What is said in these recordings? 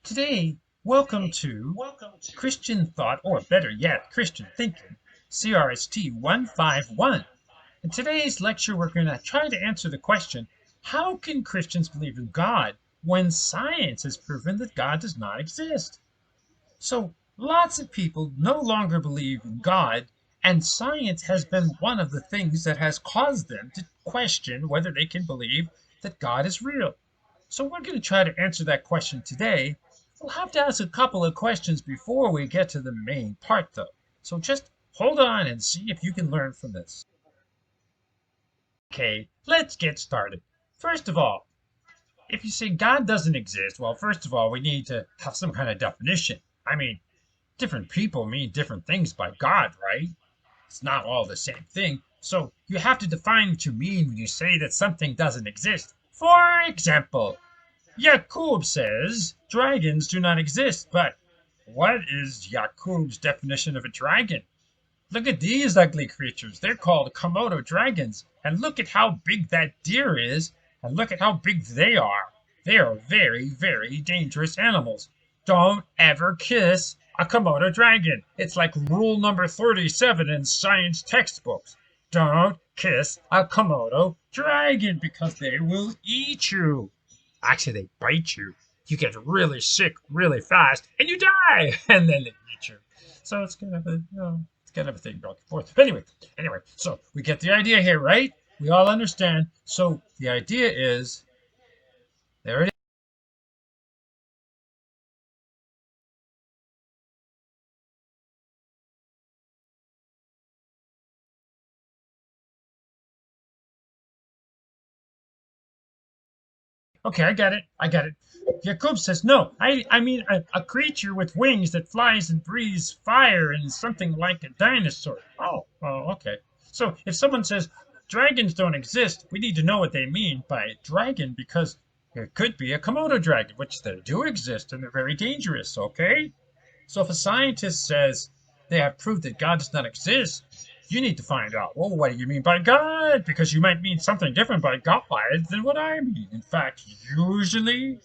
Today, welcome to Christian Thought, or better yet, Christian Thinking, CRST 151. In today's lecture, we're going to try to answer the question, how can Christians believe in God when science has proven that God does not exist? So, lots of people no longer believe in God, and science has been one of the things that has caused them to question whether they can believe that God is real. So we're going to try to answer that question today. We'll have to ask a couple of questions before we get to the main part, though. So just hold on and see if you can learn from this. Okay, let's get started. First of all, if you say God doesn't exist, well, first of all, we need to have some kind of definition. I mean, different people mean different things by God, right? It's not all the same thing. So you have to define what you mean when you say that something doesn't exist. For example, Yakub says dragons do not exist, but what is Yakub's definition of a dragon? Look at these ugly creatures. They're called Komodo dragons. And look at how big that deer is, and look at how big they are. They are very, very dangerous animals. Don't ever kiss a Komodo dragon. It's like rule number 37 in science textbooks. Don't kiss a Komodo dragon because they will eat you. Actually, they bite you. You get really sick really fast, and you die, and then they eat you. So it's kind of it's kind of a thing back and forth. But anyway, so we get the idea here, right? We all understand. So the idea is, there it is. Okay, I got it. Jakub says, no, I mean a creature with wings that flies and breathes fire and something like a dinosaur. Oh, okay. So if someone says dragons don't exist, we need to know what they mean by dragon because it could be a Komodo dragon, which they do exist and they're very dangerous, okay? So if a scientist says they have proof that God does not exist, you need to find out, well, what do you mean by God? Because you might mean something different by God than what I mean. In fact, usually,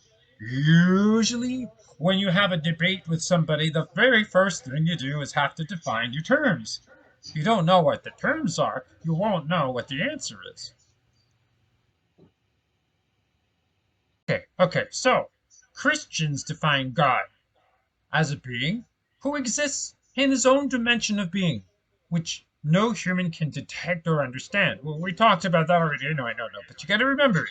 when you have a debate with somebody, the very first thing you do is have to define your terms. If you don't know what the terms are, you won't know what the answer is. Okay, so Christians define God as a being who exists in his own dimension of being, which no human can detect or understand. Well, we talked about that already. I know, but you got to remember,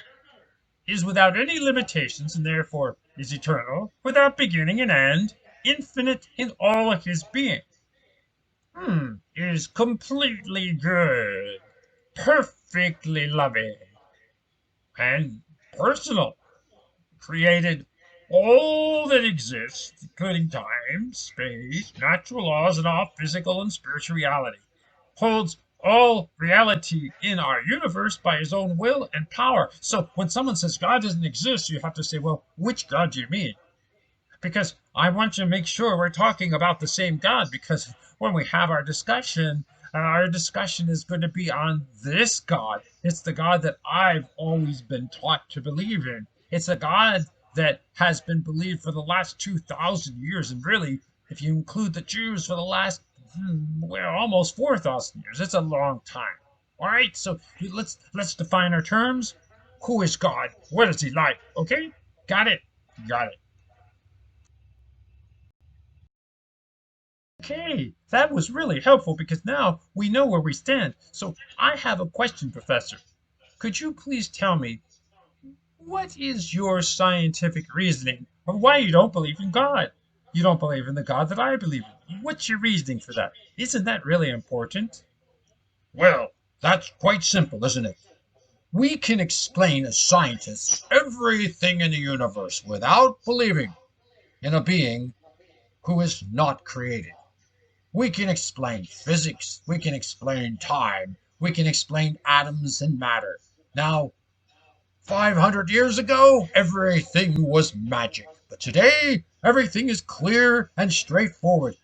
is without any limitations and therefore is eternal, without beginning and end, infinite in all his being. Is completely good, perfectly loving, and personal, created all that exists, including time, space, natural laws, and all physical and spiritual reality, holds all reality in our universe by his own will and power. So when someone says God doesn't exist, you have to say, well, which God do you mean? Because I want to make sure we're talking about the same God, because when we have our discussion is going to be on this God. It's the God that I've always been taught to believe in. It's a God that has been believed for the last 2,000 years, and really, if you include the Jews, for the last, well, almost 4,000 years. It's a long time. All right, so let's define our terms. Who is God? What is he like? Okay, got it. Got it. Okay, that was really helpful because now we know where we stand. So I have a question, Professor. Could you please tell me what is your scientific reasoning of why you don't believe in God? You don't believe in the God that I believe in. What's your reasoning for that? Isn't that really important? Well, that's quite simple, isn't it? We can explain as scientists everything in the universe without believing in a being who is not created. We can explain physics, we can explain time, we can explain atoms and matter. Now, 500 years ago, everything was magic. But today, everything is clear and straightforward.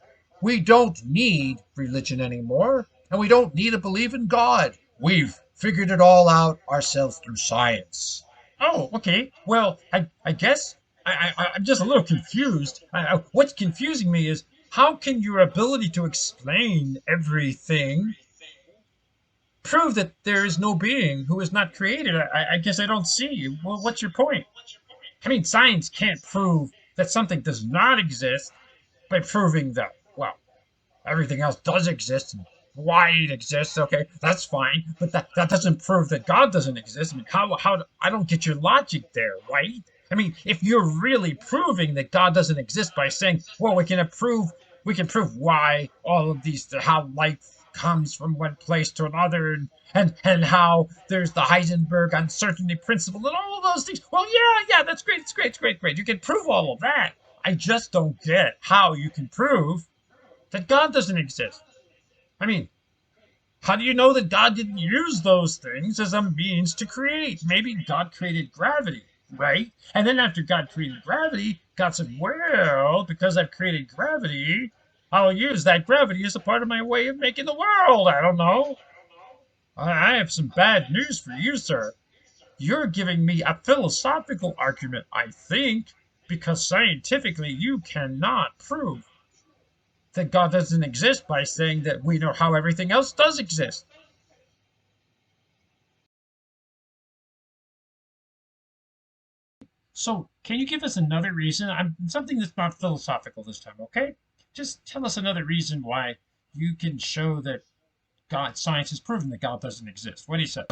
We don't need religion anymore, and we don't need to believe in God. We've figured it all out ourselves through science. Oh, okay. Well, I guess I'm just a little confused. What's confusing me is how can your ability to explain everything prove that there is no being who is not created? I guess I don't see. Well, what's your point? I mean, science can't prove that something does not exist by proving that, well, everything else does exist and why it exists. Okay, that's fine, but that doesn't prove that God doesn't exist. I mean, how I don't get your logic there, right? I mean, if you're really proving that God doesn't exist by saying, well, we can prove why all of these, how life comes from one place to another, and how there's the Heisenberg uncertainty principle and all of those things. Well, yeah, that's great. It's great. You can prove all of that. I just don't get how you can prove that God doesn't exist. I mean, how do you know that God didn't use those things as a means to create? Maybe God created gravity, right? And then after God created gravity, God said, well, because I've created gravity, I'll use that gravity as a part of my way of making the world. I don't know. I have some bad news for you, sir. You're giving me a philosophical argument, I think, because scientifically you cannot prove that God doesn't exist by saying that we know how everything else does exist. So, can you give us another reason? Something that's not philosophical this time, okay? Just tell us another reason why you can show that science has proven that God doesn't exist. What do you say?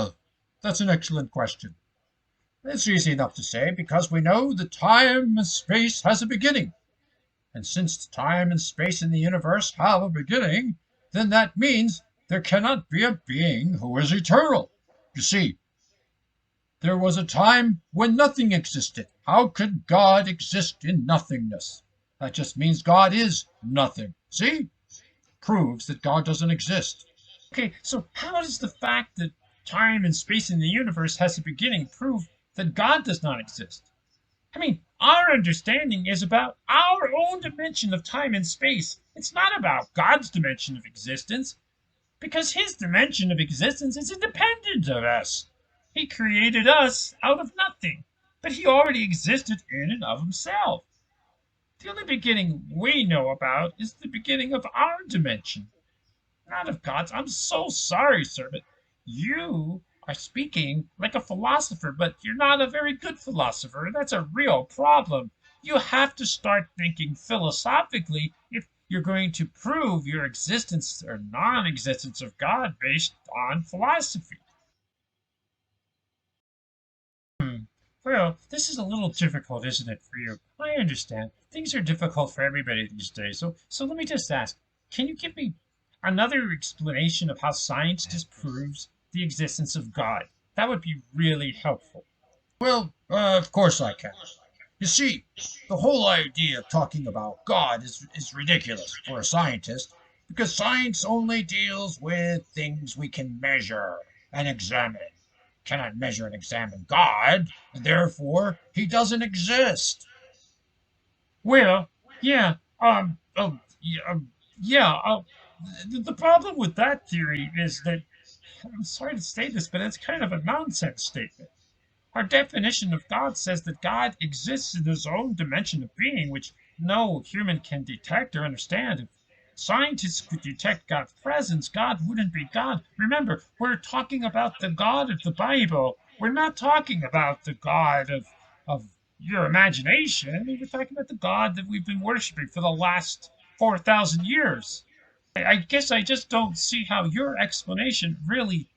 That's an excellent question. It's easy enough to say because we know that time and space has a beginning. And since time and space in the universe have a beginning, then that means there cannot be a being who is eternal. You see, there was a time when nothing existed. How could God exist in nothingness? That just means God is nothing. See? Proves that God doesn't exist. Okay, so how does the fact that time and space in the universe has a beginning prove that God does not exist? I mean, our understanding is about our own dimension of time and space. It's not about God's dimension of existence, because his dimension of existence is independent of us. He created us out of nothing, but he already existed in and of himself. The only beginning we know about is the beginning of our dimension, not of God's. I'm so sorry, sir, but you are speaking like a philosopher, but you're not a very good philosopher. That's a real problem. You have to start thinking philosophically if you're going to prove your existence or non existence of God based on philosophy. Hmm. Well, this is a little difficult, isn't it, for you? I understand. Things are difficult for everybody these days. So let me just ask, can you give me another explanation of how science disproves the existence of God? That would be really helpful. Well, of course I can. You see, the whole idea of talking about God is ridiculous for a scientist because science only deals with things we can measure and examine. Cannot measure and examine God, and therefore he doesn't exist. Well, yeah, yeah. The problem with that theory is that I'm sorry to say this, but it's kind of a nonsense statement. Our definition of God says that God exists in his own dimension of being, which no human can detect or understand. If scientists could detect God's presence, God wouldn't be God. Remember, we're talking about the God of the Bible. We're not talking about the God of your imagination. I mean, we're talking about the God that we've been worshiping for the last 4,000 years. I guess I just don't see how your explanation really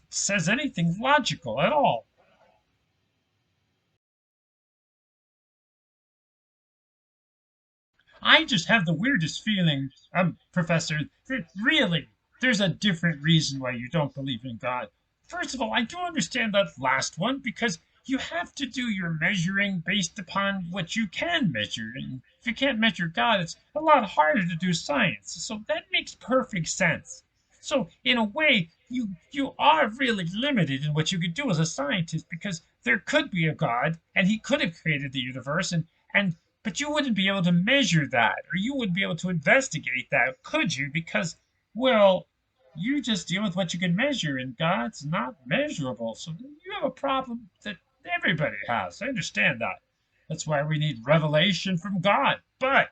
says anything logical at all. I just have the weirdest feeling, Professor, that really there's a different reason why you don't believe in God. First of all, I do understand that last one because you have to do your measuring based upon what you can measure. And if you can't measure God, it's a lot harder to do science. So that makes perfect sense. So in a way, you are really limited in what you could do as a scientist because there could be a God and he could have created the universe and but you wouldn't be able to measure that, or you wouldn't be able to investigate that, could you? Because, well, you just deal with what you can measure, and God's not measurable. So you have a problem that everybody has. I understand that. That's why we need revelation from God. But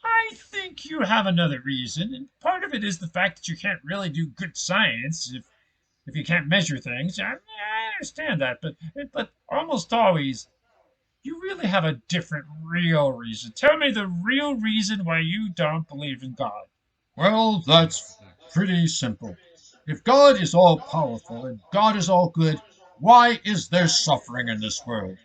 I think you have another reason, and part of it is the fact that you can't really do good science if you can't measure things. I understand that, but almost always you really have a different real reason. Tell me the real reason why you don't believe in God. Well, that's pretty simple. If God is all powerful and God is all good, why is there suffering in this world?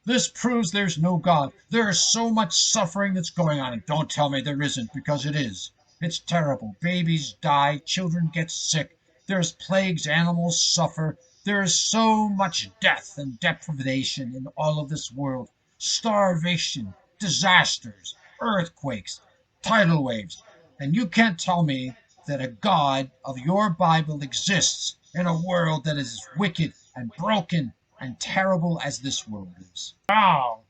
This proves there's no God. There is so much suffering that's going on, and don't tell me there isn't, because it is. It's terrible. Babies die, children get sick, there's plagues, animals suffer. There is so much death and deprivation in all of this world. Starvation, disasters, earthquakes, tidal waves. And you can't tell me that a God of your Bible exists in a world that is as wicked and broken and terrible as this world is. Wow.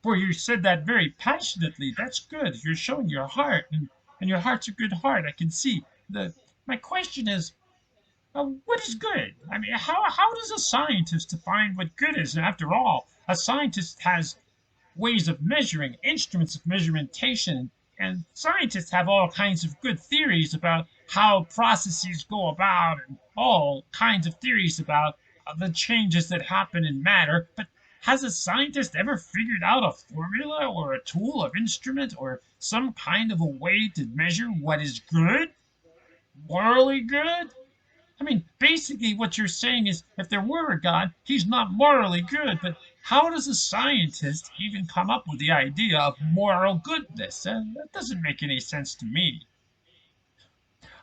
Boy, you said that very passionately. That's good. You're showing your heart, and your heart's a good heart. I can see. My question is, what is good? I mean, how does a scientist define what good is? And after all, a scientist has ways of measuring, instruments of measurementation, and scientists have all kinds of good theories about how processes go about and all kinds of theories about the changes that happen in matter. But has a scientist ever figured out a formula or a tool or instrument or some kind of a way to measure what is good? Morally good? I mean, basically, what you're saying is if there were a God, he's not morally good. But how does a scientist even come up with the idea of moral goodness? That doesn't make any sense to me.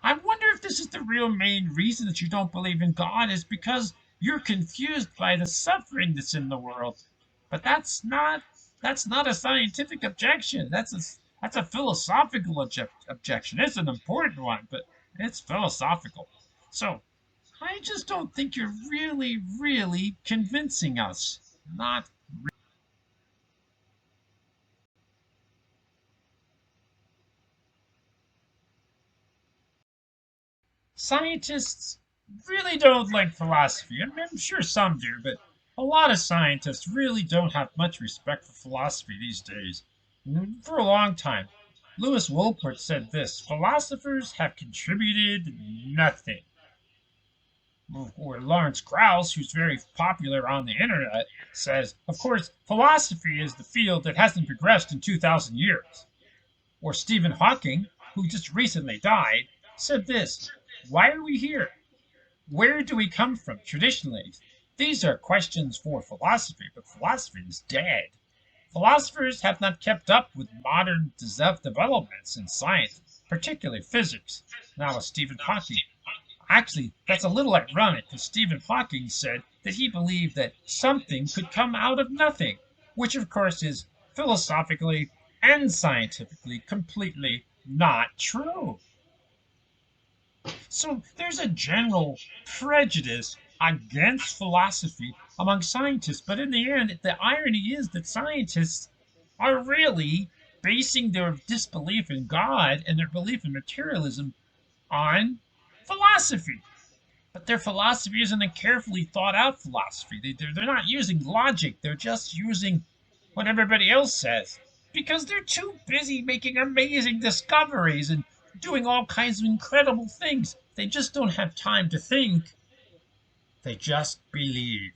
I wonder if this is the real main reason that you don't believe in God is because you're confused by the suffering that's in the world. But that's not a scientific objection. That's a philosophical objection. It's an important one, but it's philosophical. So I just don't think you're really convincing us. Not scientists really don't like philosophy. I'm sure some do, but a lot of scientists really don't have much respect for philosophy these days. For a long time, Lewis Wolpert said this: philosophers have contributed nothing. Or Lawrence Krauss, who's very popular on the internet, says, of course, philosophy is the field that hasn't progressed in 2,000 years. Or Stephen Hawking, who just recently died, said this: why are we here? Where do we come from traditionally? These are questions for philosophy, but philosophy is dead. Philosophers have not kept up with modern developments in science, particularly physics. Now, with Stephen Hawking, actually, that's a little ironic because Stephen Hawking said that he believed that something could come out of nothing, which of course is philosophically and scientifically completely not true. So there's a general prejudice against philosophy among scientists, but in the end, the irony is that scientists are really basing their disbelief in God and their belief in materialism on philosophy. But their philosophy isn't a carefully thought out philosophy. They're not using logic, they're just using what everybody else says because they're too busy making amazing discoveries and doing all kinds of incredible things. They just don't have time to think, they just believe.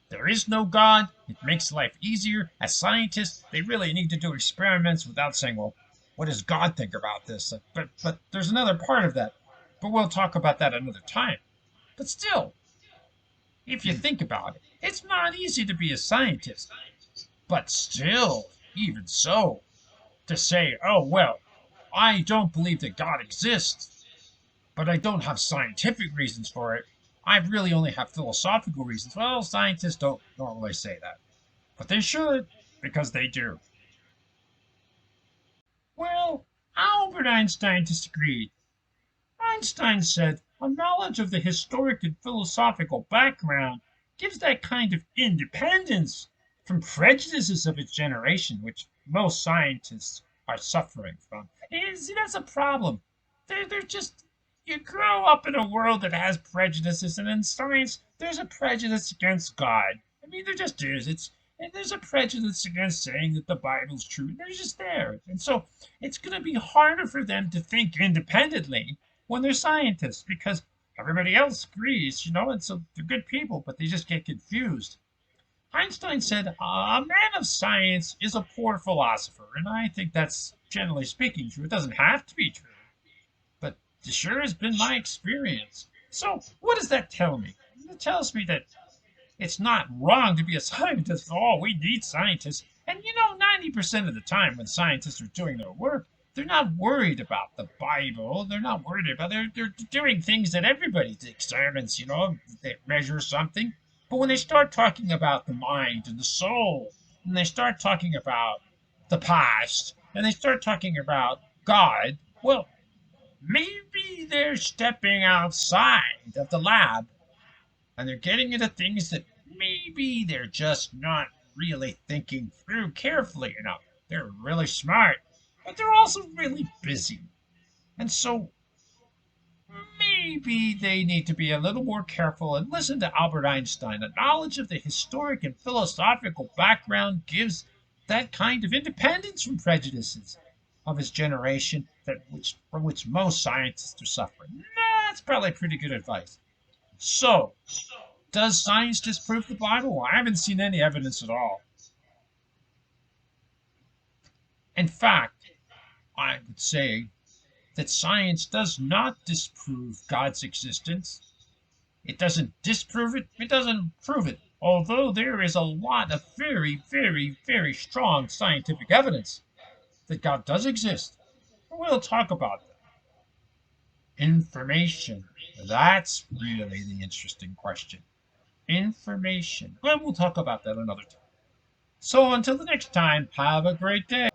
There is no God. It makes life easier. As scientists, they really need to do experiments without saying, well, what does God think about this? But there's another part of that. But we'll talk about that another time. But still, if you think about it, it's not easy to be a scientist. But still, even so, to say, oh, well, I don't believe that God exists, but I don't have scientific reasons for it. I really only have philosophical reasons. Well, scientists don't normally say that, but they should, because they do. Well, Albert Einstein disagreed. Einstein said a knowledge of the historic and philosophical background gives that kind of independence from prejudices of its generation, which most scientists are suffering from. And see, that's a problem. They're just, you grow up in a world that has prejudices, and in science, there's a prejudice against God. I mean, there just is. And there's a prejudice against saying that the Bible's true. They're just there. And so it's going to be harder for them to think independently when they're scientists because everybody else agrees, and so they're good people, but they just get confused. Einstein said, a man of science is a poor philosopher, and I think that's generally speaking true. It doesn't have to be true, but it sure has been my experience. So, what does that tell me? It tells me that it's not wrong to be a scientist. Oh, we need scientists. And 90% of the time when scientists are doing their work, they're not worried about the Bible. They're not worried about they're doing things that everybody examines, they measure something. But when they start talking about the mind and the soul, and they start talking about the past, and they start talking about God, well, maybe they're stepping outside of the lab and they're getting into things that maybe they're just not really thinking through carefully enough. They're really smart, but they're also really busy. And so maybe they need to be a little more careful and listen to Albert Einstein. A knowledge of the historic and philosophical background gives that kind of independence from prejudices of his generation from which most scientists are suffering. That's probably pretty good advice. So, does science disprove the Bible? I haven't seen any evidence at all. In fact, I would say that science does not disprove God's existence. It doesn't disprove it, it doesn't prove it. Although there is a lot of very, very, very strong scientific evidence that God does exist. We'll talk about that. Information. That's really the interesting question. Information. Well, we'll talk about that another time. So until the next time, have a great day.